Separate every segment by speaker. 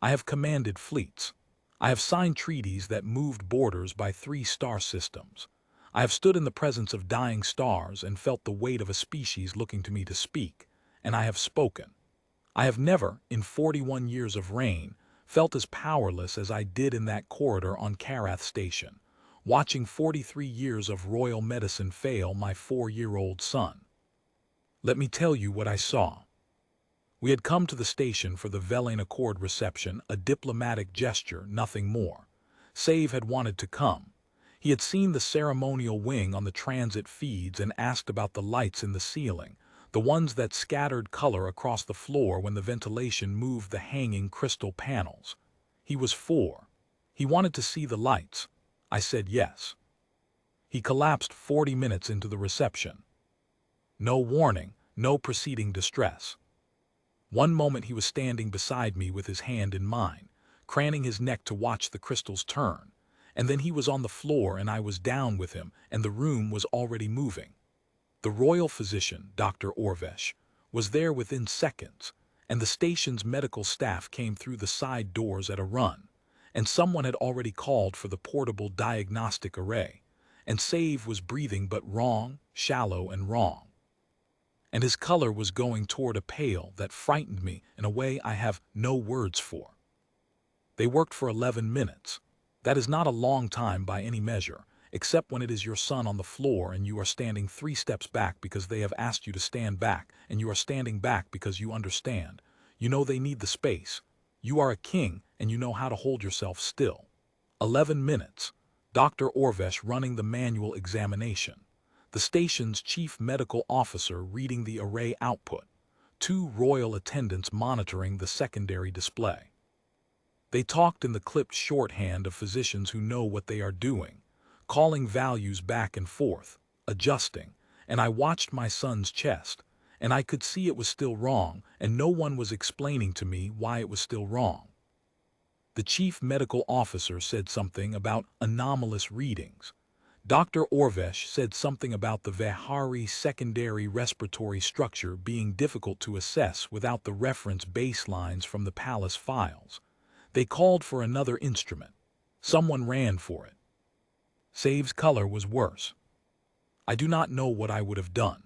Speaker 1: I have commanded fleets. I have signed treaties that moved borders by 3-star systems. I have stood in the presence of dying stars and felt the weight of a species looking to me to speak, and I have spoken. I have never, in 41 years of reign, felt as powerless as I did in that corridor on Karath Station, watching 43 years of royal medicine fail my 4-year-old son. Let me tell you what I saw. We had come to the station for the Velain Accord reception, a diplomatic gesture, nothing more. Save had wanted to come. He had seen the ceremonial wing on the transit feeds and asked about the lights in the ceiling, the ones that scattered color across the floor when the ventilation moved the hanging crystal panels. He was 4. He wanted to see the lights. I said yes. He collapsed 40 minutes into the reception. No warning, no preceding distress. One moment he was standing beside me with his hand in mine, craning his neck to watch the crystals turn, and then he was on the floor and I was down with him and the room was already moving. The royal physician, Dr. Orvesh, was there within seconds, and the station's medical staff came through the side doors at a run, and someone had already called for the portable diagnostic array, and Save was breathing but wrong, shallow and wrong. And his color was going toward a pale that frightened me in a way I have no words for. They worked for 11 minutes. That is not a long time by any measure, except when it is your son on the floor and you are standing 3 steps back because they have asked you to stand back, and you are standing back because you understand. You know they need the space. You are a king and you know how to hold yourself still. 11 minutes. Dr. Orvesh running the manual examination. The station's chief medical officer reading the array output. 2 royal attendants monitoring the secondary display. They talked in the clipped shorthand of physicians who know what they are doing, calling values back and forth, adjusting, and I watched my son's chest, and I could see it was still wrong, and no one was explaining to me why it was still wrong. The chief medical officer said something about anomalous readings. Dr. Orvesh said something about the Vihari secondary respiratory structure being difficult to assess without the reference baselines from the palace files. They called for another instrument. Someone ran for it. Save's color was worse. I do not know what I would have done.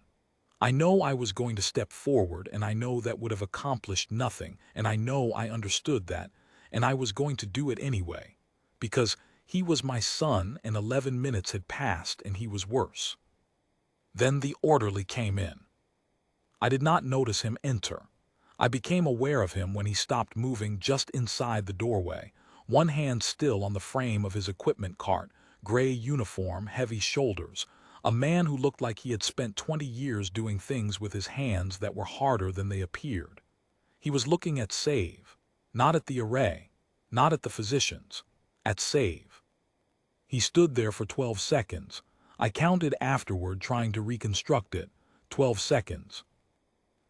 Speaker 1: I know I was going to step forward, and I know that would have accomplished nothing, and I know I understood that, and I was going to do it anyway, because he was my son and 11 minutes had passed and he was worse. Then the orderly came in. I did not notice him enter. I became aware of him when he stopped moving just inside the doorway, one hand still on the frame of his equipment cart, gray uniform, heavy shoulders, a man who looked like he had spent 20 years doing things with his hands that were harder than they appeared. He was looking at Save, not at the array, not at the physicians, at Save. He stood there for 12 seconds. I counted afterward, trying to reconstruct it. 12 seconds.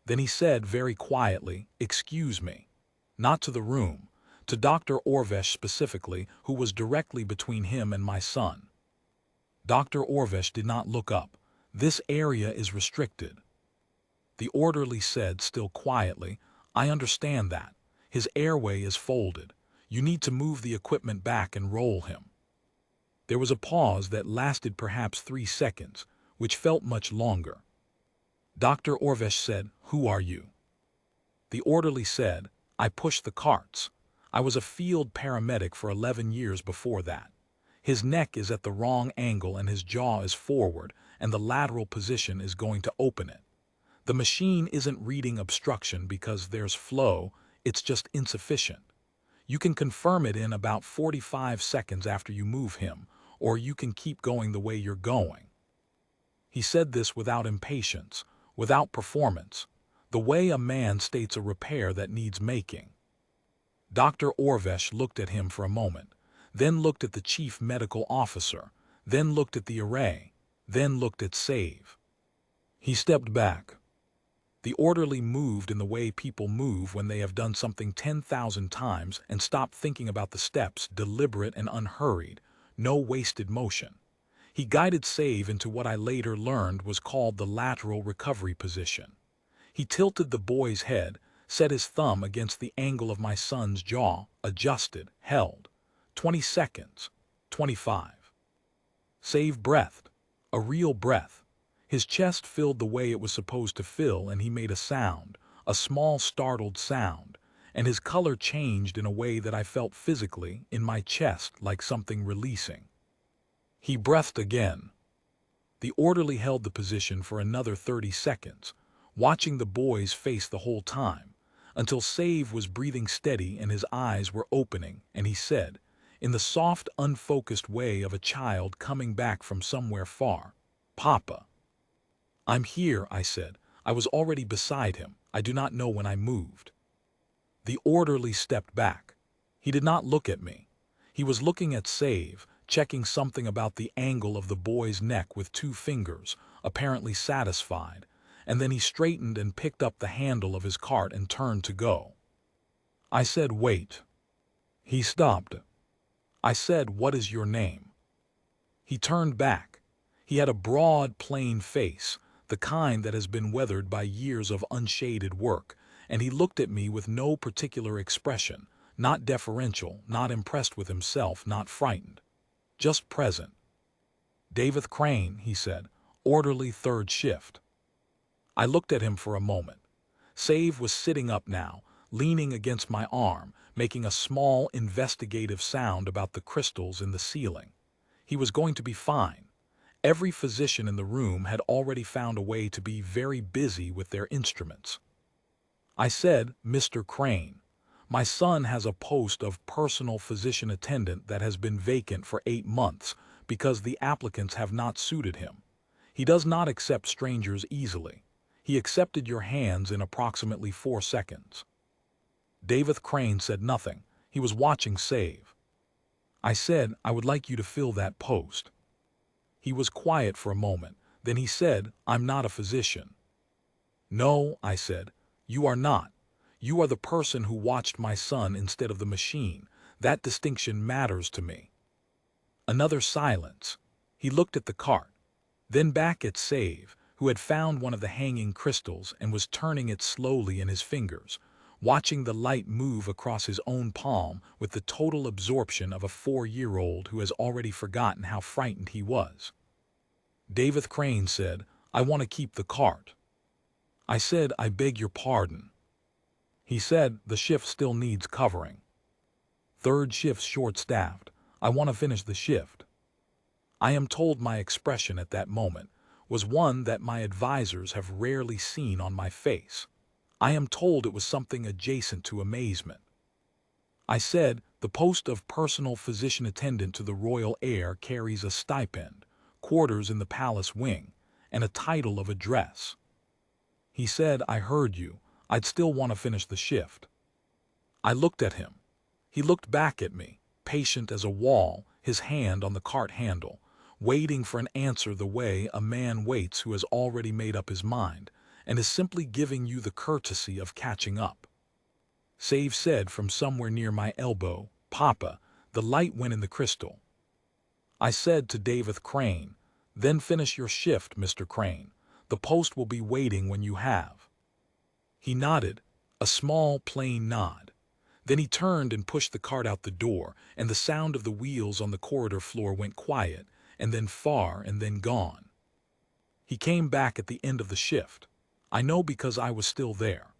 Speaker 1: Then he said very quietly, "Excuse me." Not to the room, to Dr. Orvesh specifically, who was directly between him and my son. Dr. Orvesh did not look up. "This area is restricted." The orderly said, still quietly, "I understand that. His airway is folded. You need to move the equipment back and roll him." There was a pause that lasted perhaps 3 seconds, which felt much longer. Dr. Orvesh said, "Who are you?" The orderly said, "I push the carts. I was a field paramedic for 11 years before that." His neck is at the wrong angle and his jaw is forward, and the lateral position is going to open it. The machine isn't reading obstruction because there's flow, it's just insufficient. You can confirm it in about 45 seconds after you move him, or you can keep going the way you're going. He said this without impatience, without performance, the way a man states a repair that needs making. Dr. Orvesh looked at him for a moment, then looked at the chief medical officer, then looked at the array, then looked at Save. He stepped back. The orderly moved in the way people move when they have done something 10,000 times and stopped thinking about the steps, deliberate and unhurried, no wasted motion. He guided Save into what I later learned was called the lateral recovery position. He tilted the boy's head, set his thumb against the angle of my son's jaw, adjusted, held. 20 seconds. 25. Save breathed. A real breath. His chest filled the way it was supposed to fill, and he made a sound, a small startled sound, and his color changed in a way that I felt physically, in my chest, like something releasing. He breathed again. The orderly held the position for another 30 seconds, watching the boy's face the whole time, until Save was breathing steady and his eyes were opening, and he said, in the soft, unfocused way of a child coming back from somewhere far, "Papa." "I'm here," I said. I was already beside him. I do not know when I moved. The orderly stepped back. He did not look at me. He was looking at Save, checking something about the angle of the boy's neck with 2 fingers, apparently satisfied, and then he straightened and picked up the handle of his cart and turned to go. I said, "Wait." He stopped. I said, "What is your name?" He turned back. He had a broad, plain face, the kind that has been weathered by years of unshaded work, and he looked at me with no particular expression, not deferential, not impressed with himself, not frightened. Just present. "David Crane," he said, "orderly 3rd shift." I looked at him for a moment. Save was sitting up now, leaning against my arm, making a small, investigative sound about the crystals in the ceiling. He was going to be fine. Every physician in the room had already found a way to be very busy with their instruments. I said, "Mr. Crane, my son has a post of personal physician attendant that has been vacant for 8 months because the applicants have not suited him. He does not accept strangers easily. He accepted your hands in approximately 4 seconds. David Crane said nothing. He was watching Save. I said, "I would like you to fill that post." He was quiet for a moment. Then he said, "I'm not a physician." "No," I said, "you are not. You are the person who watched my son instead of the machine. That distinction matters to me." Another silence. He looked at the cart, then back at Save, who had found one of the hanging crystals and was turning it slowly in his fingers, watching the light move across his own palm with the total absorption of a 4-year-old who has already forgotten how frightened he was. David Crane said, "I want to keep the cart." I said, "I beg your pardon." He said, "The shift still needs covering. 3rd shift's short-staffed. I want to finish the shift." I am told my expression at that moment was one that my advisors have rarely seen on my face. I am told it was something adjacent to amazement. I said, "The post of personal physician attendant to the royal heir carries a stipend, quarters in the palace wing, and a title of address." He said, "I heard you. I'd still want to finish the shift." I looked at him. He looked back at me, patient as a wall, his hand on the cart handle, waiting for an answer the way a man waits who has already made up his mind, and is simply giving you the courtesy of catching up. Save said from somewhere near my elbow, "Papa." The light went in the crystal. I said to David Crane, "Then finish your shift, Mr. Crane. The post will be waiting when you have." He nodded, a small, plain nod. Then he turned and pushed the cart out the door, and the sound of the wheels on the corridor floor went quiet, and then far, and then gone. He came back at the end of the shift. I know because I was still there.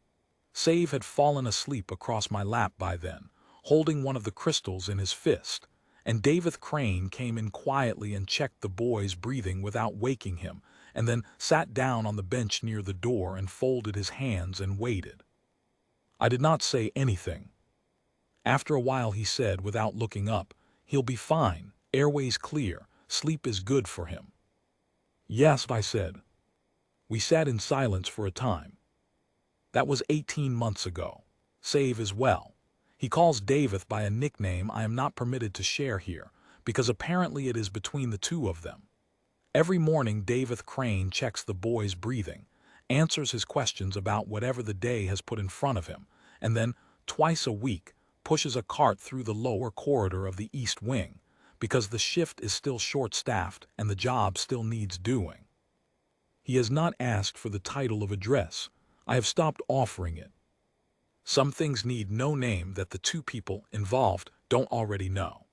Speaker 1: Save had fallen asleep across my lap by then, holding one of the crystals in his fist, and David Crane came in quietly and checked the boy's breathing without waking him, and then sat down on the bench near the door and folded his hands and waited. I did not say anything. After a while he said, without looking up, "He'll be fine, airways clear, sleep is good for him." "Yes," I said. We sat in silence for a time. That was 18 months ago. Save is well. He calls David by a nickname I am not permitted to share here, because apparently it is between the 2 of them. Every morning David Crane checks the boy's breathing, answers his questions about whatever the day has put in front of him, and then, twice a week, pushes a cart through the lower corridor of the East Wing, because the shift is still short-staffed and the job still needs doing. He has not asked for the title of address. I have stopped offering it. Some things need no name that the two people involved don't already know.